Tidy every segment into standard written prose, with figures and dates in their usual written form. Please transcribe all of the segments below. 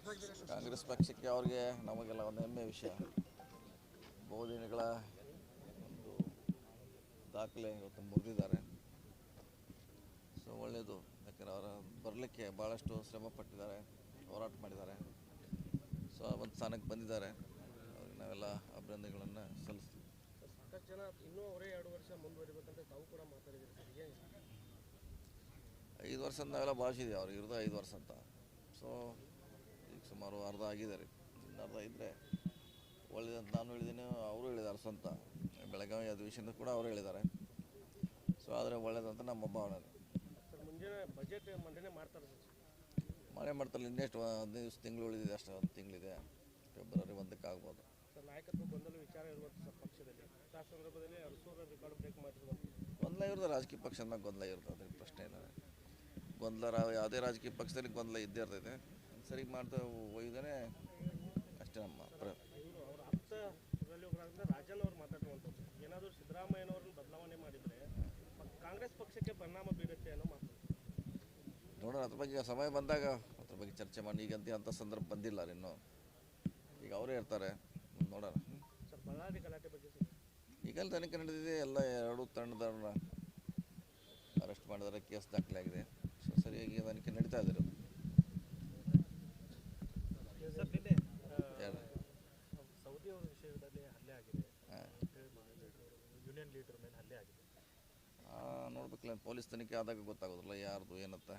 ಕಾಂಗ್ರೆಸ್ ಪಕ್ಷಕ್ಕೆ ಅವ್ರಿಗೆ ನಮಗೆಲ್ಲ ಒಂದು ಹೆಮ್ಮೆ ವಿಷಯ. ಬಹುದಿನಗಳ ಒಂದು ದಾಖಲೆ ಇವತ್ತು ಮುರಿದಿದ್ದಾರೆ. ಸೊ ಒಳ್ಳೆಯದು, ಯಾಕಂದರೆ ಅವರ ಬರಲಿಕ್ಕೆ ಭಾಳಷ್ಟು ಶ್ರಮ ಪಟ್ಟಿದ್ದಾರೆ, ಹೋರಾಟ ಮಾಡಿದ್ದಾರೆ. ಸೊ ಒಂದು ಸ್ಥಾನಕ್ಕೆ ಬಂದಿದ್ದಾರೆ. ಅವ್ರಿಗೆ ನಾವೆಲ್ಲ ಅಭಿನಂದನೆಗಳನ್ನು ಸಲ್ಲಿಸ್ತೀವಿ. ಸಾಕಷ್ಟು ಜನ ಇನ್ನೂ ಅವರೇ 2 ವರ್ಷ ಮುಂದುವರಿಬೇಕಂತ ತಾವು ಕೂಡ ಮಾತಾಡಿದ್ದೀರಿ ಸರ್. 5 ವರ್ಷ ಅಂತ ನಾವೆಲ್ಲ ಭಾವಿಸಿದ್ವಿ, ಅವ್ರಿಗೆ ಇರೋದು 5 ವರ್ಷ ಅಂತ. ಸೊ ಈಗ ಸುಮಾರು ಅರ್ಧ ಆಗಿದೆ ರೀ, ಇನ್ನು ಅರ್ಧ ಇದ್ದರೆ ಒಳ್ಳೆಯದಂತ ನಾನು ಹೇಳಿದ್ದೀನಿ, ಅವರು ಹೇಳಿದ್ದಾರೆ ಸ್ವಂತ. ಬೆಳಗಾವಿ ಅಧಿವೇಶನದ ಕೂಡ ಅವರು ಹೇಳಿದ್ದಾರೆ. ಸೊ ಆದರೆ ಒಳ್ಳೆಯದಂತ ನಮ್ಮ ಭಾವನೆ. ಸರ್ ಮುಂಜಾನೆ ಬಜೆಟ್ ಮಂಡನೆ ಮಾಡ್ತಾರೆ ಸರ್. ಮಳೆ ಮಾಡ್ತಾರೆ, ಇನ್ನೆಷ್ಟು 15 ತಿಂಗಳು ಉಳಿದಿದೆ, ಅಷ್ಟೇ 1 ತಿಂಗಳಿದೆ. ಫೆಬ್ರವರಿ 1ಕ್ಕೆ ಆಗ್ಬೋದು. ಸರ್ ನಾಯಕತ್ವ ಗೊಂದಲ ವಿಚಾರ ಇರುವಂಥ ಸರ್ ಪಕ್ಷದಲ್ಲಿ. ಆ ಸಂದರ್ಭದಲ್ಲಿ ಅರಸೂರ ರೆಕಾರ್ಡ್ ಬ್ರೇಕ್ ಮಾಡಿರುವಂಥ ಗೊಂದಲ ಇರೋದು ರಾಜಕೀಯ ಪಕ್ಷ ಅಂದಾಗ ಗೊಂದಲ ಇರ್ತದೆ, ಅದ್ರ ಪ್ರಶ್ನೆ ಇಲ್ಲ. ಗೊಂದಲ ಯಾವುದೇ ರಾಜಕೀಯ ಪಕ್ಷದಲ್ಲಿ ಗೊಂದಲ ಇದ್ದೇ ಇರ್ತೈತೆ. ಸರಿ ಮಾಡ್ತಾ ಒಯ್ದೇ ಅಷ್ಟೇ ನಮ್ಮ ಇವರು ಅವ್ರ ಆಪ್ತ ಸಲಹೆಗಾರರಿಂದ ರಾಜನ್ ಅವ್ರು ಮಾತಾಡುವಂಥದ್ದು. ಏನಾದರೂ ಸಿದ್ದರಾಮಯ್ಯನವ್ರನ್ನ ಬದಲಾವಣೆ ಮಾಡಿದರೆ ಕಾಂಗ್ರೆಸ್ ಪಕ್ಷಕ್ಕೆ ಪರಿಣಾಮ ಬೀರುತ್ತೆ ಅನ್ನೋ ಮಾತು. ನೋಡೋಣ, ಅದ್ರ ಬಗ್ಗೆ ಸಮಯ ಬಂದಾಗ ಅದ್ರ ಬಗ್ಗೆ ಚರ್ಚೆ ಮಾಡಿ. ಈಗಂತ ಅಂಥ ಸಂದರ್ಭ ಬಂದಿಲ್ಲ ಇನ್ನೂ. ಈಗ ಅವರೇ ಇರ್ತಾರೆ, ನೋಡೋಣ. ಸರ್ ಬಳ್ಳಾರಿ ಗಲಾಟೆ ಬಗ್ಗೆ ಸರ್ ಈಗಲ್ಲಿ ತನಿಖೆ ನಡೆದಿದೆ. ಎಲ್ಲ 2 ತಂಡದವ್ರನ್ನ ಅರೆಸ್ಟ್ ಮಾಡಿದ್ದಾರೆ, ಕೇಸ್ ದಾಖಲಾಗಿದೆ. ಸೊ ಸರಿಯಾಗಿ ತನಿಖೆ ನಡೀತಾ ಇದ್ದಾರೆ. ಸರ್ ನಿನ್ನೆ ಸೌದಿ ಅವರ ವಿಷಯದಲ್ಲಿ ಹಲ್ಲೆ ಆಗಿದೆ, ಯೂನಿಯನ್ ಲೀಡರ್ ಮೇಲೆ ಹಲ್ಲೆ ಆಗಿದೆ. ನೋಡ್ಬೇಕಲ್ಲ, ಪೊಲೀಸ್ ತನಿಖೆ ಆದಾಗ ಗೊತ್ತಾಗೋದಿಲ್ಲ ಯಾರ್ದು ಏನಂತ.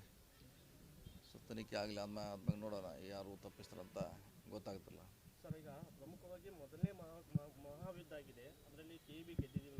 ಸೊ ತನಿಖೆ ಆಗಲಿ ಆದ್ಮೇಲೆ ನೋಡೋಣ ಯಾರು ತಪ್ಪಿಸ್ತಾರಂತ ಗೊತ್ತಾಗುತ್ತಿಲ್ಲ. ಸರ್ ಈಗ ಪ್ರಮುಖವಾಗಿ ಮೊದಲನೇ ಮಹಾಯುದ್ಧ ಆಗಿದೆ, ಅದರಲ್ಲಿ KB ಗೆದ್ದಿದ್ದೀವಿ